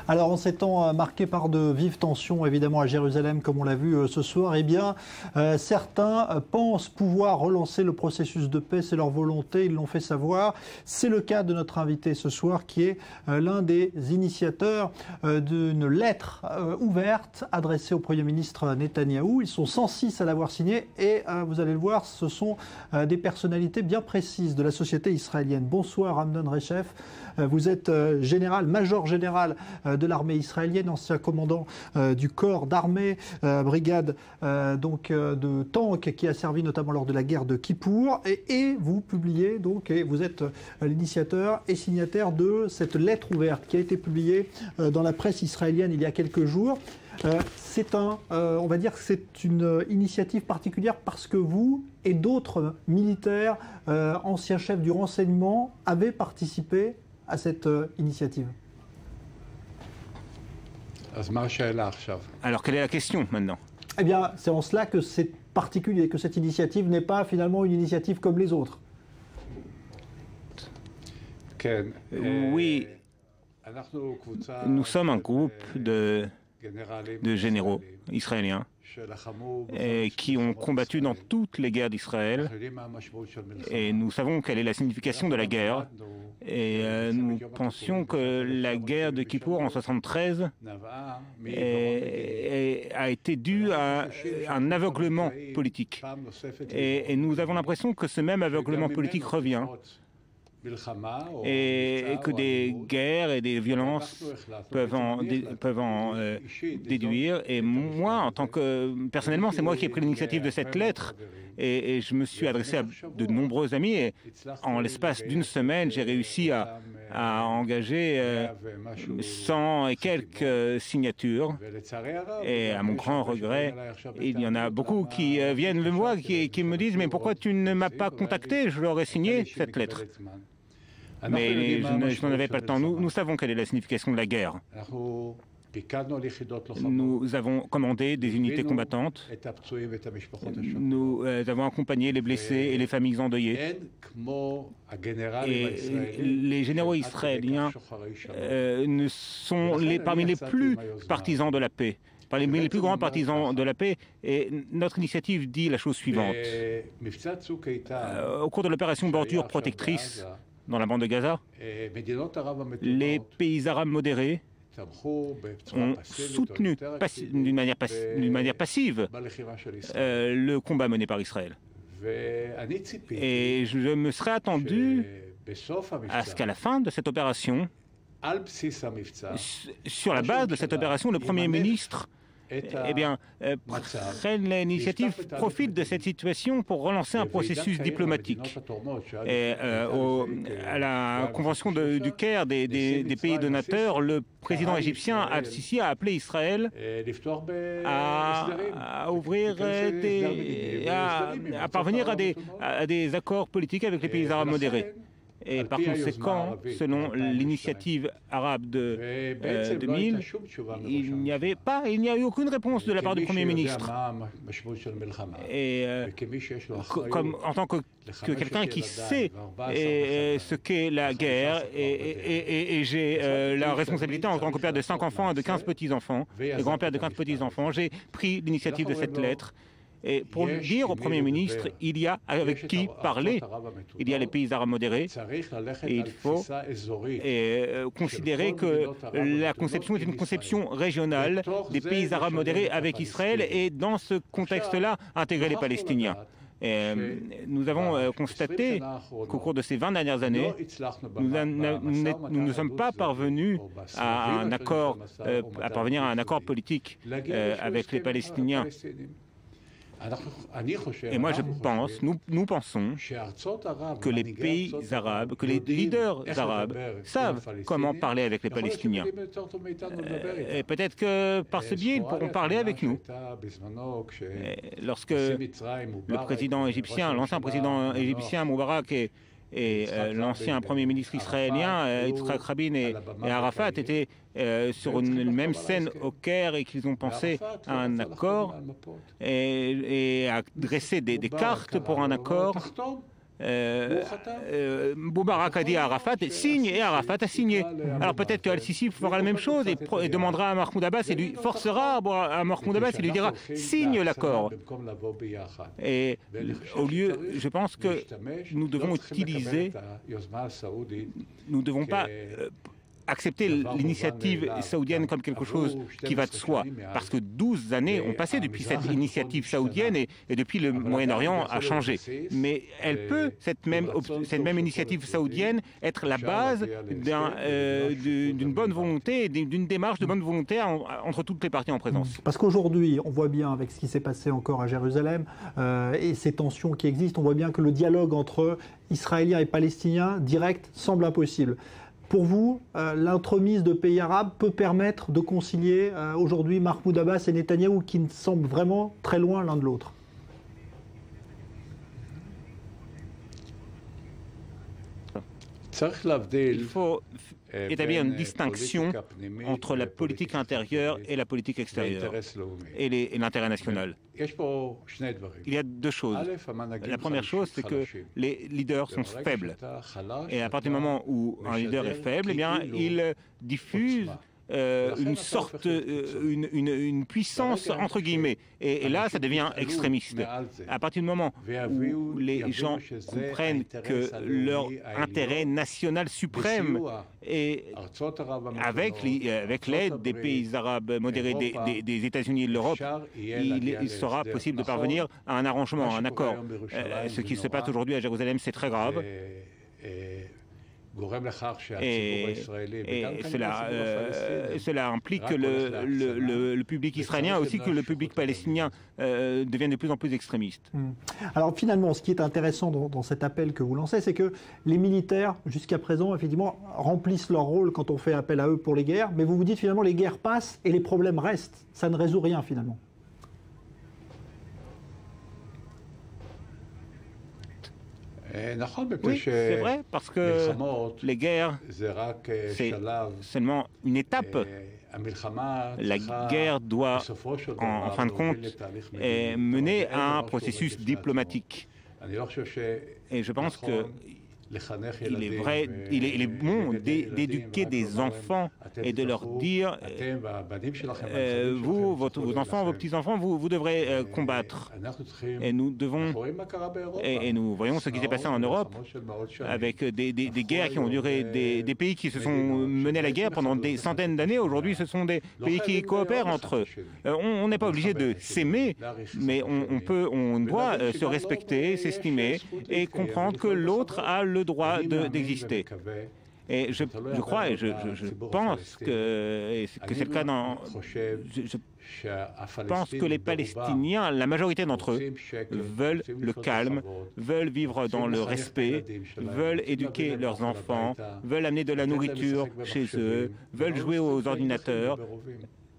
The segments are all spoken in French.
Alors, en ces temps marqués par de vives tensions, évidemment, à Jérusalem, comme on l'a vu ce soir, eh bien, certains pensent pouvoir relancer le processus de paix. C'est leur volonté, ils l'ont fait savoir. C'est le cas de notre invité ce soir, qui est l'un des initiateurs d'une lettre ouverte adressée au Premier ministre Netanyahou. Ils sont 106 à l'avoir signée et vous allez le voir, ce sont des personnalités bien précises de la société israélienne. Bonsoir, Amnon Reshef. Vous êtes major général de l'armée israélienne, ancien commandant du corps d'armée, brigade de tanks qui a servi notamment lors de la guerre de Kippour. Et vous publiez donc, et vous êtes l'initiateur et signataire de cette lettre ouverte qui a été publiée dans la presse israélienne il y a quelques jours. On va dire que c'est une initiative particulière parce que vous et d'autres militaires, anciens chefs du renseignement, avez participé à cette initiative. Alors, quelle est la question maintenant? Eh bien, c'est en cela que c'est particulier, que cette initiative n'est pas finalement une initiative comme les autres. Oui, nous sommes un groupe de généraux israéliens qui ont combattu dans toutes les guerres d'Israël, et nous savons quelle est la signification de la guerre, et nous pensions que la guerre de Kippour en 1973 a été due à un aveuglement politique, et nous avons l'impression que ce même aveuglement politique revient, et que des guerres et des violences peuvent en déduire. Et moi, personnellement, c'est moi qui ai pris l'initiative de cette lettre, et je me suis adressé à de nombreux amis, et en l'espace d'une semaine, j'ai réussi à engager 100 et quelques signatures, et à mon grand regret, il y en a beaucoup qui viennent me voir, qui me disent « Mais pourquoi tu ne m'as pas contacté? Je leur ai signé cette lettre. » Mais je n'en avais pas le temps. Nous savons quelle est la signification de la guerre. Nous avons commandé des unités combattantes. Nous avons accompagné les blessés et les familles endeuillées. Et les généraux israéliens sont parmi les plus partisans de la paix, parmi les plus grands partisans de la paix. Et notre initiative dit la chose suivante. Au cours de l'opération Bordure protectrice dans la bande de Gaza, les pays arabes modérés ont soutenu d'une manière passive le combat mené par Israël. Et je me serais attendu à ce qu'à la fin de cette opération, sur la base de cette opération, le Premier ministre prenne l'initiative, profite de cette situation pour relancer un processus diplomatique. Et à la convention du Caire des pays donateurs, le président égyptien Al-Sisi a appelé Israël à ouvrir à parvenir à des accords politiques avec les pays arabes modérés. Et par conséquent, selon l'initiative arabe de 2000, il n'y a eu aucune réponse de la part du Premier ministre. Et en tant que quelqu'un qui sait ce qu'est la guerre, et j'ai la responsabilité en tant que père de 5 enfants et de 15 petits-enfants, et grand-père de 15 petits-enfants, j'ai pris l'initiative de cette lettre. Et pour dire au Premier ministre, il y a avec qui parler. Il y a les pays arabes modérés, et il faut considérer que la conception est une conception régionale des pays arabes modérés avec Israël, et dans ce contexte-là, intégrer les Palestiniens. Et nous avons constaté qu'au cours de ces 20 dernières années, nous ne sommes pas parvenus à parvenir à un accord politique avec les Palestiniens. Et moi, nous pensons que les pays arabes, que les leaders arabes savent comment parler avec les Palestiniens. Et peut-être que par ce biais, ils pourront parler avec nous. Lorsque le président égyptien, l'ancien président égyptien Moubarak et l'ancien Premier ministre israélien, Yitzhak Rabin et Arafat étaient sur une même scène au Caire, et qu'ils ont pensé à un accord et à dresser des cartes pour un accord, Moubarak a dit à Arafat, signe, et Arafat a signé. Alors peut-être qu'Al-Sisi fera la même chose et demandera à Mahmoud Abbas et lui forcera à Mahmoud Abbas et lui dira, signe l'accord. Et au lieu, je pense que nous devons utiliser, nous ne devons pas accepter l'initiative saoudienne comme quelque chose qui va de soi. Parce que 12 années ont passé depuis cette initiative saoudienne et depuis le Moyen-Orient a changé. Mais elle peut, cette même initiative saoudienne, être la base d'une bonne volonté, d'une démarche de bonne volonté entre toutes les parties en présence. Parce qu'aujourd'hui, on voit bien avec ce qui s'est passé encore à Jérusalem et ces tensions qui existent, on voit bien que le dialogue entre Israéliens et Palestiniens direct semble impossible. Pour vous, l'entremise de pays arabes peut permettre de concilier aujourd'hui Mahmoud Abbas et Netanyahou qui semblent vraiment très loin l'un de l'autre? Il faut établir une distinction entre la politique intérieure et la politique extérieure et l'intérêt national. Il y a deux choses. La première chose, c'est que les leaders sont faibles. Et à partir du moment où un leader est faible, eh bien, il diffuse une sorte, une puissance entre guillemets. Et là, ça devient extrémiste. À partir du moment où les gens comprennent que leur intérêt national suprême est avec l'aide des pays arabes modérés, des États-Unis et de l'Europe, il sera possible de parvenir à un arrangement, à un accord. Ce qui se passe aujourd'hui à Jérusalem, c'est très grave. Et cela implique que le public israélien ainsi que le public palestinien deviennent de plus en plus extrémistes. Alors finalement, ce qui est intéressant dans cet appel que vous lancez, c'est que les militaires, jusqu'à présent, effectivement, remplissent leur rôle quand on fait appel à eux pour les guerres, mais vous vous dites finalement les guerres passent et les problèmes restent. Ça ne résout rien finalement. Oui, c'est vrai, parce que les guerres, c'est seulement une étape. La guerre doit, en fin de compte, mener à un processus diplomatique. Et je pense que il est bon d'éduquer des enfants et de leur dire vous, vos enfants, vos petits-enfants, vous devrez combattre. Et nous devons, et nous voyons ce qui s'est passé en Europe avec des guerres qui ont duré, des pays qui se sont menés à la guerre pendant des centaines d'années. Aujourd'hui, ce sont des pays qui coopèrent entre eux. On n'est pas obligé de s'aimer, mais on doit se respecter, s'estimer et comprendre que l'autre a le droit d'exister. Et je crois et je pense que c'est le cas dans... Je pense que les Palestiniens, la majorité d'entre eux, veulent le calme, veulent vivre dans le respect, veulent éduquer leurs enfants, veulent amener de la nourriture chez eux, veulent jouer aux ordinateurs.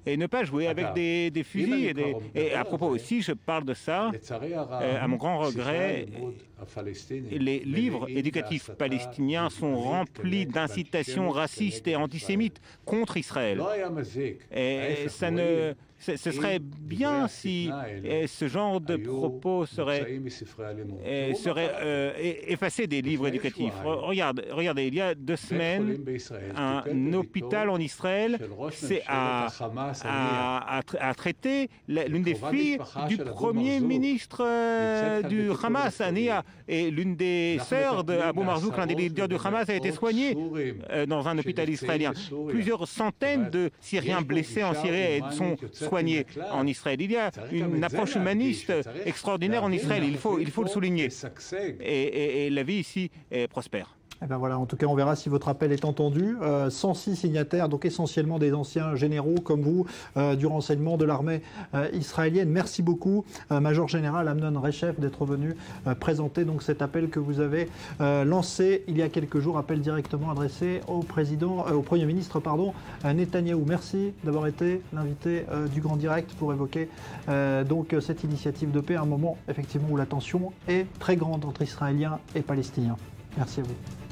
Et ne pas jouer avec des fusils. Et à propos aussi, je parle de ça, à mon grand regret, les livres éducatifs palestiniens sont remplis d'incitations racistes et antisémites contre Israël. Et ce serait bien si ce genre de propos serait effacé des livres éducatifs. Regardez, il y a 2 semaines, un hôpital en Israël a traité l'une des filles du premier ministre du Hamas, Ania, et l'une des sœurs d'Abou Marzouk, l'un des leaders du Hamas, a été soignée dans un hôpital israélien. Plusieurs centaines de Syriens blessés en Syrie sont soignés en Israël. Il y a une approche humaniste extraordinaire en Israël, il faut le souligner. Et la vie ici est prospère. Eh ben voilà, en tout cas, on verra si votre appel est entendu. 106 signataires, donc essentiellement des anciens généraux comme vous, du renseignement de l'armée israélienne. Merci beaucoup, Major Général Amnon Reshef, d'être venu présenter donc cet appel que vous avez lancé il y a quelques jours, appel directement adressé au Premier ministre, Netanyahou. Merci d'avoir été l'invité du Grand Direct pour évoquer donc cette initiative de paix, à un moment effectivement où la tension est très grande entre Israéliens et Palestiniens. Merci à vous.